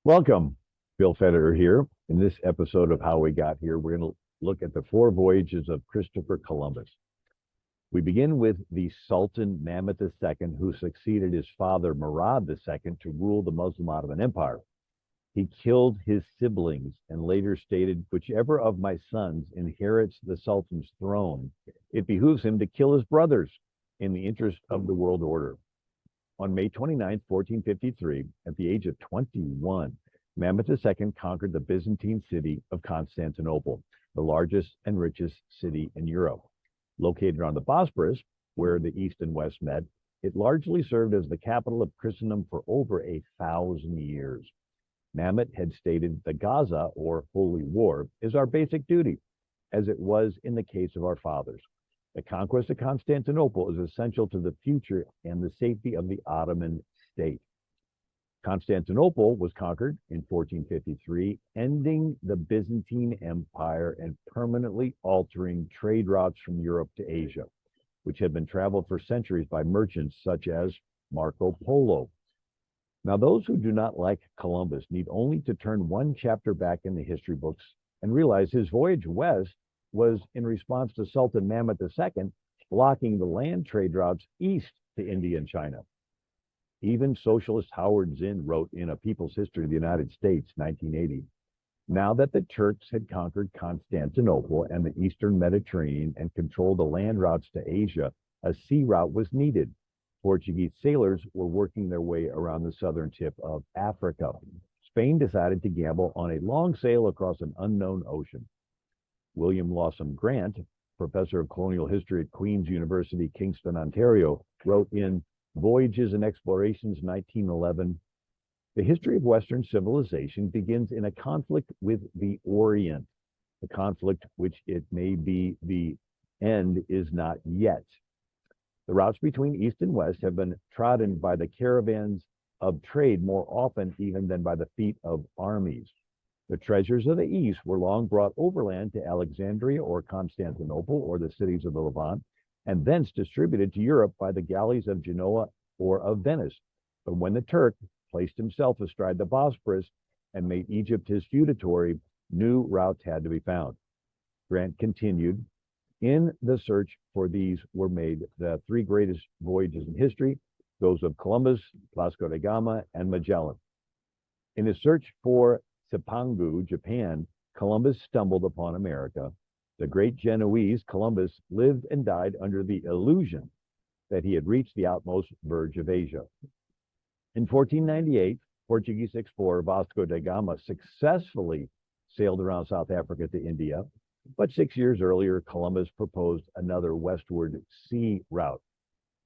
Welcome, Bill Federer here. In this episode of How We Got Here, we're going to look at the four voyages of Christopher Columbus. We begin with the Sultan Mehmed II, who succeeded his father Murad II to rule the Muslim Ottoman Empire. He killed his siblings and later stated, "Whichever of my sons inherits the Sultan's throne, it behooves him to kill his brothers in the interest of the world order." On May 29, 1453, at the age of 21, Mehmed II conquered the Byzantine city of Constantinople, the largest and richest city in Europe. Located on the Bosporus, where the East and West met, it largely served as the capital of Christendom for over 1,000 years. Mehmed had stated, "The Gaza, or Holy War, is our basic duty, as it was in the case of our fathers. The conquest of Constantinople is essential to the future and the safety of the Ottoman state." Constantinople was conquered in 1453, ending the Byzantine Empire and permanently altering trade routes from Europe to Asia, which had been traveled for centuries by merchants such as Marco Polo. Now, those who do not like Columbus need only to turn one chapter back in the history books and realize his voyage west was in response to Sultan Mehmed II blocking the land trade routes east to India and China. Even socialist Howard Zinn wrote in A People's History of the United States, 1980, "Now that the Turks had conquered Constantinople and the Eastern Mediterranean and controlled the land routes to Asia, a sea route was needed. Portuguese sailors were working their way around the southern tip of Africa. Spain decided to gamble on a long sail across an unknown ocean." William Lawson Grant, professor of colonial history at Queen's University, Kingston, Ontario, wrote in Voyages and Explorations, 1911, "The history of Western civilization begins in a conflict with the Orient. The conflict, which it may be the end, is not yet. The routes between East and West have been trodden by the caravans of trade more often even than by the feet of armies. The treasures of the East were long brought overland to Alexandria or Constantinople or the cities of the Levant, and thence distributed to Europe by the galleys of Genoa or of Venice. But when the Turk placed himself astride the Bosporus and made Egypt his feudatory, new routes had to be found." Grant continued, "In the search for these were made the three greatest voyages in history, those of Columbus, Vasco da Gama, and Magellan. In his search for Cipangu, Japan, Columbus stumbled upon America. The great Genoese Columbus lived and died under the illusion that he had reached the outmost verge of Asia. In 1498, Portuguese explorer Vasco da Gama successfully sailed around South Africa to India, but 6 years earlier, Columbus proposed another westward sea route.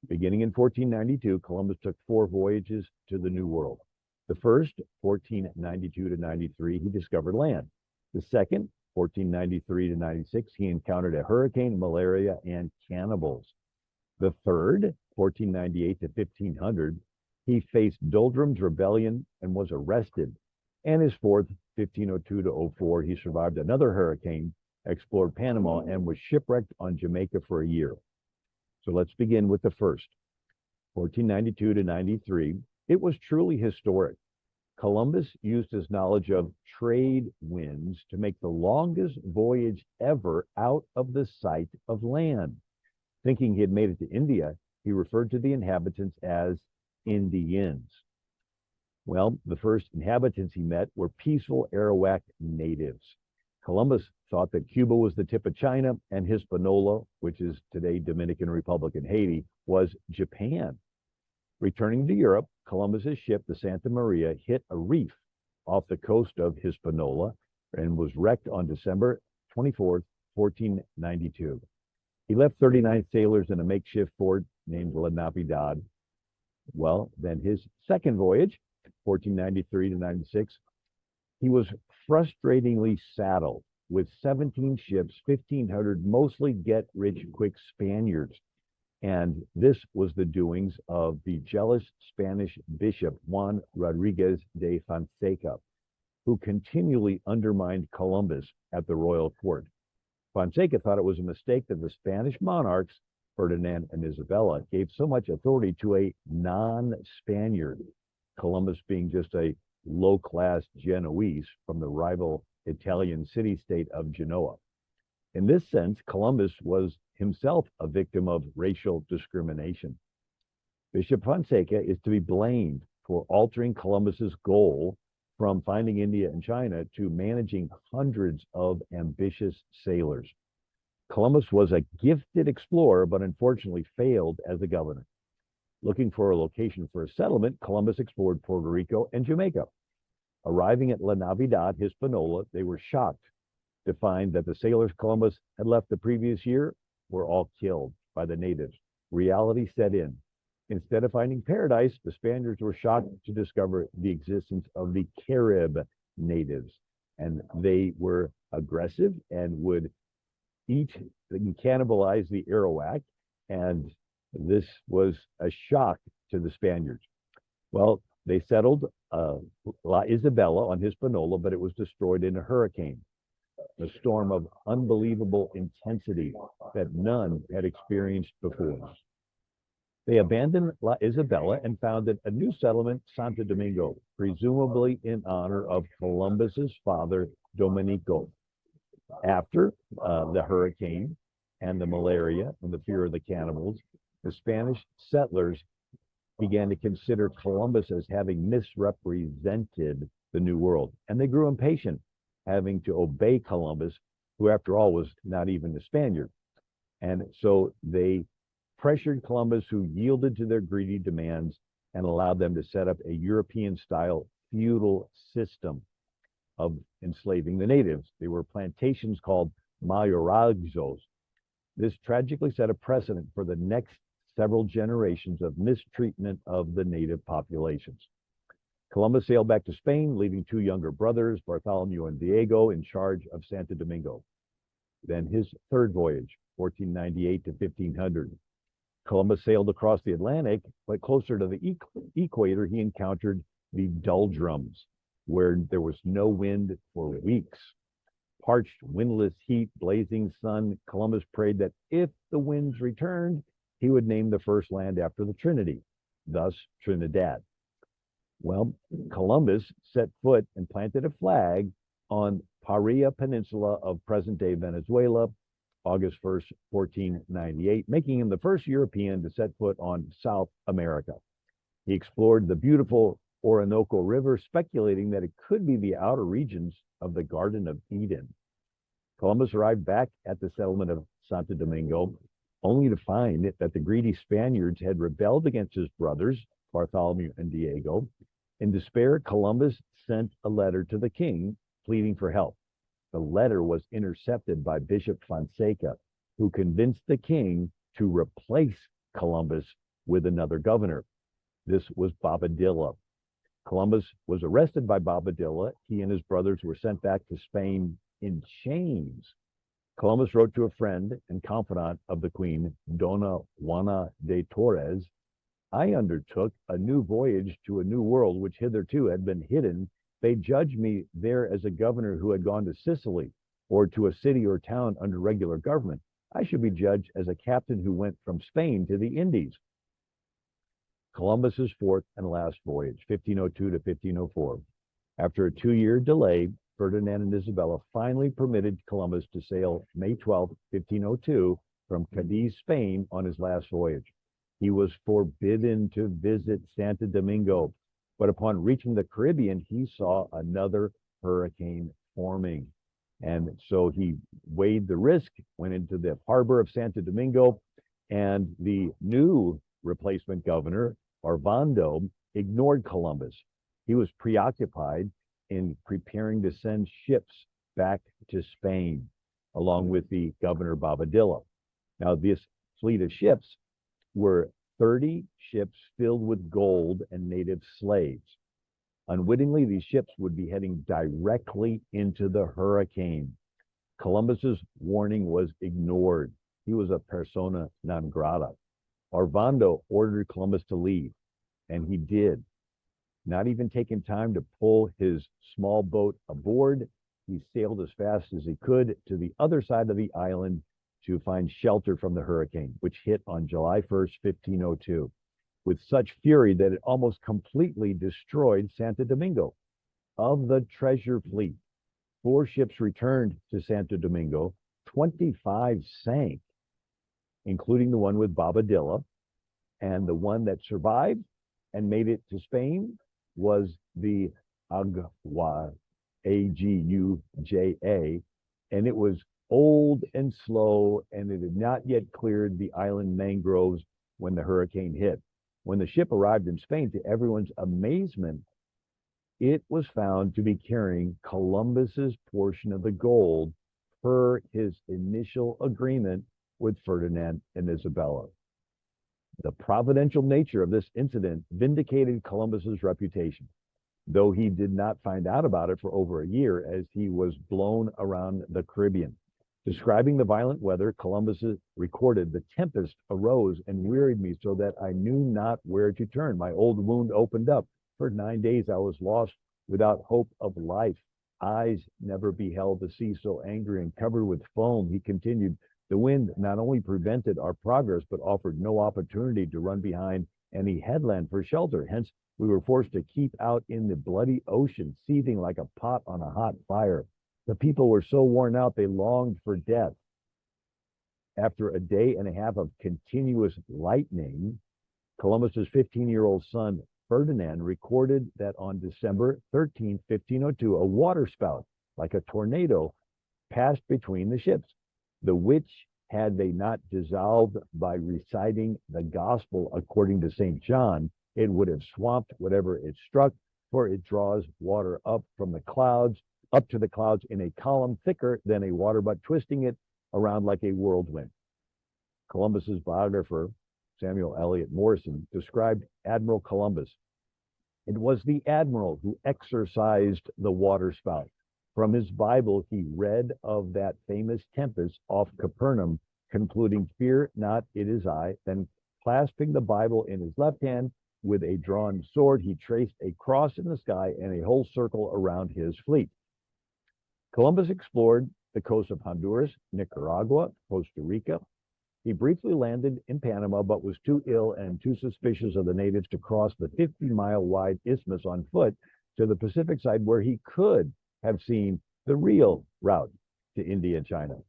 Beginning in 1492, Columbus took 4 voyages to the New World. The first, 1492 to 93, he discovered land. The second, 1493 to 96, he encountered a hurricane, malaria, and cannibals. The third, 1498 to 1500, he faced Doldrum's rebellion and was arrested. And his fourth, 1502 to 04, he survived another hurricane, explored Panama, and was shipwrecked on Jamaica for a year. So let's begin with the first, 1492 to 93. It was truly historic. Columbus used his knowledge of trade winds to make the longest voyage ever out of the sight of land. Thinking he had made it to India, he referred to the inhabitants as Indians. Well, the first inhabitants he met were peaceful Arawak natives. Columbus thought that Cuba was the tip of China and Hispaniola, which is today Dominican Republic and Haiti, was Japan. Returning to Europe, Columbus's ship, the Santa Maria, hit a reef off the coast of Hispaniola and was wrecked on December 24th, 1492. He left 39 sailors in a makeshift fort named La Navidad. Well, then his second voyage, 1493 to 96, he was frustratingly saddled with 17 ships, 1,500 mostly get-rich-quick Spaniards. And this was the doings of the jealous Spanish bishop, Juan Rodriguez de Fonseca, who continually undermined Columbus at the royal court. Fonseca thought it was a mistake that the Spanish monarchs, Ferdinand and Isabella, gave so much authority to a non-Spaniard, Columbus being just a low-class Genoese from the rival Italian city-state of Genoa. In this sense, Columbus was himself a victim of racial discrimination. Bishop Fonseca is to be blamed for altering Columbus's goal from finding India and China to managing hundreds of ambitious sailors. Columbus was a gifted explorer, but unfortunately failed as a governor. Looking for a location for a settlement, Columbus explored Puerto Rico and Jamaica. Arriving at La Navidad, Hispaniola, they were shocked to find that the sailors Columbus had left the previous year were all killed by the natives. Reality set in. Instead of finding paradise, the Spaniards were shocked to discover the existence of the Carib natives. And they were aggressive and would eat and cannibalize the Arawak. And this was a shock to the Spaniards. Well, they settled La Isabela on Hispaniola, but it was destroyed in a hurricane, a storm of unbelievable intensity that none had experienced before. They abandoned La Isabela and founded a new settlement, Santo Domingo, presumably in honor of Columbus's father, Domenico. After the hurricane and the malaria and the fear of the cannibals, the Spanish settlers began to consider Columbus as having misrepresented the New World. And they grew impatient, having to obey Columbus, who after all was not even a Spaniard. And so they pressured Columbus, who yielded to their greedy demands and allowed them to set up a European-style feudal system of enslaving the natives. They were plantations called mayorazgos. This tragically set a precedent for the next several generations of mistreatment of the native populations. Columbus sailed back to Spain, leaving two younger brothers, Bartholomew and Diego, in charge of Santo Domingo. Then his third voyage, 1498 to 1500. Columbus sailed across the Atlantic, but closer to the equator, he encountered the doldrums, where there was no wind for weeks. Parched, windless heat, blazing sun, Columbus prayed that if the winds returned, he would name the first land after the Trinity, thus Trinidad. Well, Columbus set foot and planted a flag on Paria Peninsula of present-day Venezuela, August 1st, 1498, making him the first European to set foot on South America. He explored the beautiful Orinoco River, speculating that it could be the outer regions of the Garden of Eden. Columbus arrived back at the settlement of Santo Domingo, only to find that the greedy Spaniards had rebelled against his brothers, Bartholomew and Diego. In despair, Columbus sent a letter to the king pleading for help. The letter was intercepted by Bishop Fonseca, who convinced the king to replace Columbus with another governor. This was Bobadilla. Columbus was arrested by Bobadilla. He and his brothers were sent back to Spain in chains. Columbus wrote to a friend and confidant of the queen, Dona Juana de Torres, "I undertook a new voyage to a new world which hitherto had been hidden. They judged me there as a governor who had gone to Sicily or to a city or town under regular government. I should be judged as a captain who went from Spain to the Indies." Columbus's fourth and last voyage, 1502 to 1504. After a 2-year delay, Ferdinand and Isabella finally permitted Columbus to sail May 12, 1502, from Cadiz, Spain, on his last voyage. He was forbidden to visit Santo Domingo, but upon reaching the Caribbean, he saw another hurricane forming. And so he weighed the risk, went into the harbor of Santo Domingo, and the new replacement governor, Arvando, ignored Columbus. He was preoccupied in preparing to send ships back to Spain, along with the governor Bobadilla. Now, this fleet of ships were 30 ships filled with gold and native slaves. Unwittingly, these ships would be heading directly into the hurricane. Columbus's warning was ignored. He was a persona non grata. Arvando ordered Columbus to leave, and he did. Not even taking time to pull his small boat aboard, he sailed as fast as he could to the other side of the island to find shelter from the hurricane, which hit on July 1st, 1502, with such fury that it almost completely destroyed Santo Domingo. Of the treasure fleet, 4 ships returned to Santo Domingo, 25 sank, including the one with Bobadilla, and the one that survived and made it to Spain was the Agua, Aguja, and it was old and slow, and it had not yet cleared the island mangroves when the hurricane hit. When the ship arrived in Spain, to everyone's amazement, it was found to be carrying Columbus's portion of the gold per his initial agreement with Ferdinand and Isabella. The providential nature of this incident vindicated Columbus's reputation, though he did not find out about it for over a year as he was blown around the Caribbean. Describing the violent weather, Columbus recorded, "The tempest arose and wearied me so that I knew not where to turn. My old wound opened up. For 9 days I was lost without hope of life. Eyes never beheld the sea so angry and covered with foam." He continued, "The wind not only prevented our progress, but offered no opportunity to run behind any headland for shelter. Hence, we were forced to keep out in the bloody ocean, seething like a pot on a hot fire. The people were so worn out, they longed for death. After a day and a half of continuous lightning, Columbus's 15-year-old son, Ferdinand, recorded that on December 13, 1502, a waterspout, like a tornado, passed between the ships, the which, had they not dissolved by reciting the gospel according to St. John, it would have swamped whatever it struck, for it draws water up from the clouds, up to the clouds in a column thicker than a water butt, twisting it around like a whirlwind." Columbus's biographer, Samuel Eliot Morison, described Admiral Columbus. "It was the admiral who exorcised the waterspout. From his Bible, he read of that famous tempest off Capernaum, concluding, 'Fear not, it is I.' Then, clasping the Bible in his left hand, with a drawn sword, he traced a cross in the sky and a whole circle around his fleet." Columbus explored the coast of Honduras, Nicaragua, Costa Rica. He briefly landed in Panama, but was too ill and too suspicious of the natives to cross the 50-mile-wide isthmus on foot to the Pacific side, where he could have seen the real route to India and China.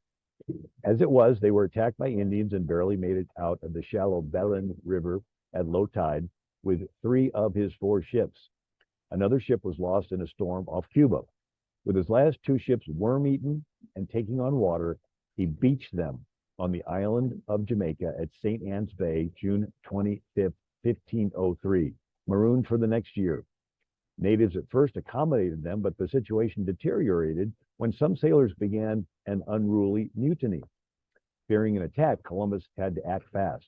As it was, they were attacked by Indians and barely made it out of the shallow Belen River at low tide with 3 of his 4 ships. Another ship was lost in a storm off Cuba. With his last 2 ships worm-eaten and taking on water, he beached them on the island of Jamaica at St. Anne's Bay, June 25th, 1503, marooned for the next year. Natives at first accommodated them, but the situation deteriorated when some sailors began an unruly mutiny. Fearing an attack, Columbus had to act fast.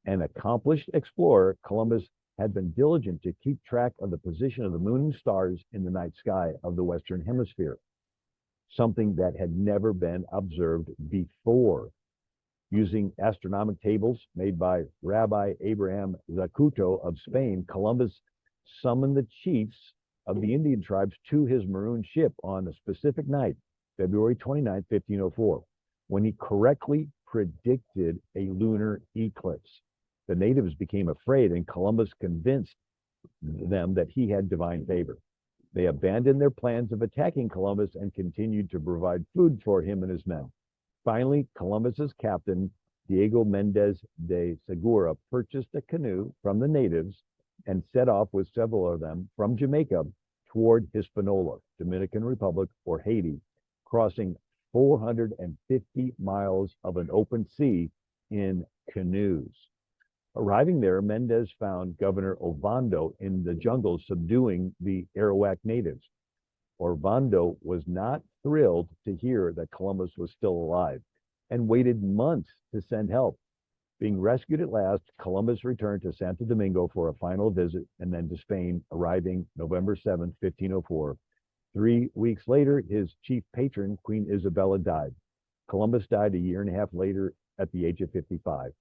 An accomplished explorer, Columbus had been diligent to keep track of the position of the moon and stars in the night sky of the Western Hemisphere, something that had never been observed before. Using astronomic tables made by Rabbi Abraham Zacuto of Spain, Columbus summoned the chiefs of the Indian tribes to his marooned ship on a specific night, February 29, 1504, when he correctly predicted a lunar eclipse. The natives became afraid, and Columbus convinced them that he had divine favor. They abandoned their plans of attacking Columbus and continued to provide food for him and his men. Finally, Columbus's captain, Diego Mendez de Segura, purchased a canoe from the natives and set off with several of them from Jamaica toward Hispaniola, Dominican Republic, or Haiti, crossing 450 miles of an open sea in canoes. Arriving there, Mendez found Governor Ovando in the jungle subduing the Arawak natives. Ovando was not thrilled to hear that Columbus was still alive and waited months to send help. Being rescued at last, Columbus returned to Santo Domingo for a final visit and then to Spain, arriving November 7, 1504. 3 weeks later, his chief patron, Queen Isabella, died. Columbus died a year and a half later at the age of 55.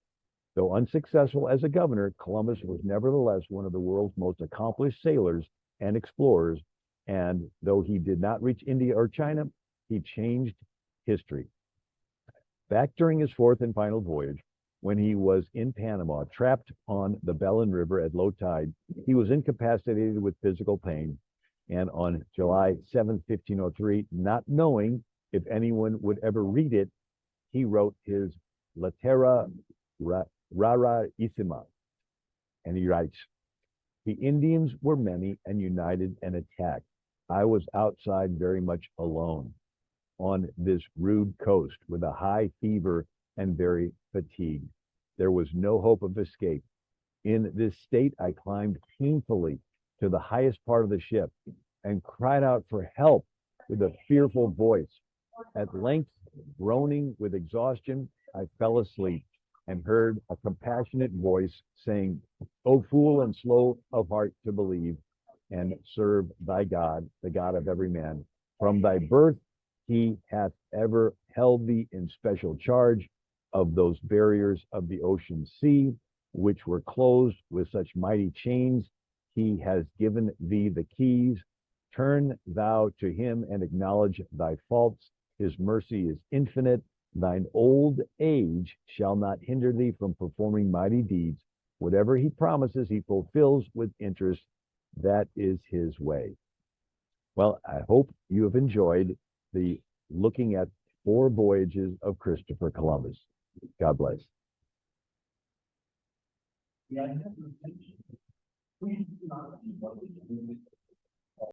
Though unsuccessful as a governor, Columbus was nevertheless one of the world's most accomplished sailors and explorers, and though he did not reach India or China, he changed history. Back during his 4th and final voyage, when he was in Panama, trapped on the Belen River at low tide, he was incapacitated with physical pain. And on July 7th, 1503, not knowing if anyone would ever read it, he wrote his Lettera Rarissima. And he writes, the Indians were many and united and attacked. I was outside very much alone on this rude coast with a high fever and very fatigued. There was no hope of escape. In this state, I climbed painfully to the highest part of the ship and cried out for help with a fearful voice. At length, groaning with exhaustion, I fell asleep and heard a compassionate voice saying, O fool and slow of heart to believe, and serve thy God, the God of every man. From thy birth he hath ever held thee in special charge of those barriers of the ocean sea, which were closed with such mighty chains. He has given thee the keys. Turn thou to him and acknowledge thy faults. His mercy is infinite. Thine old age shall not hinder thee from performing mighty deeds. Whatever he promises, he fulfills with interest. That is his way. Well, I hope you have enjoyed the looking at 4 voyages of Christopher Columbus. God bless. Yeah,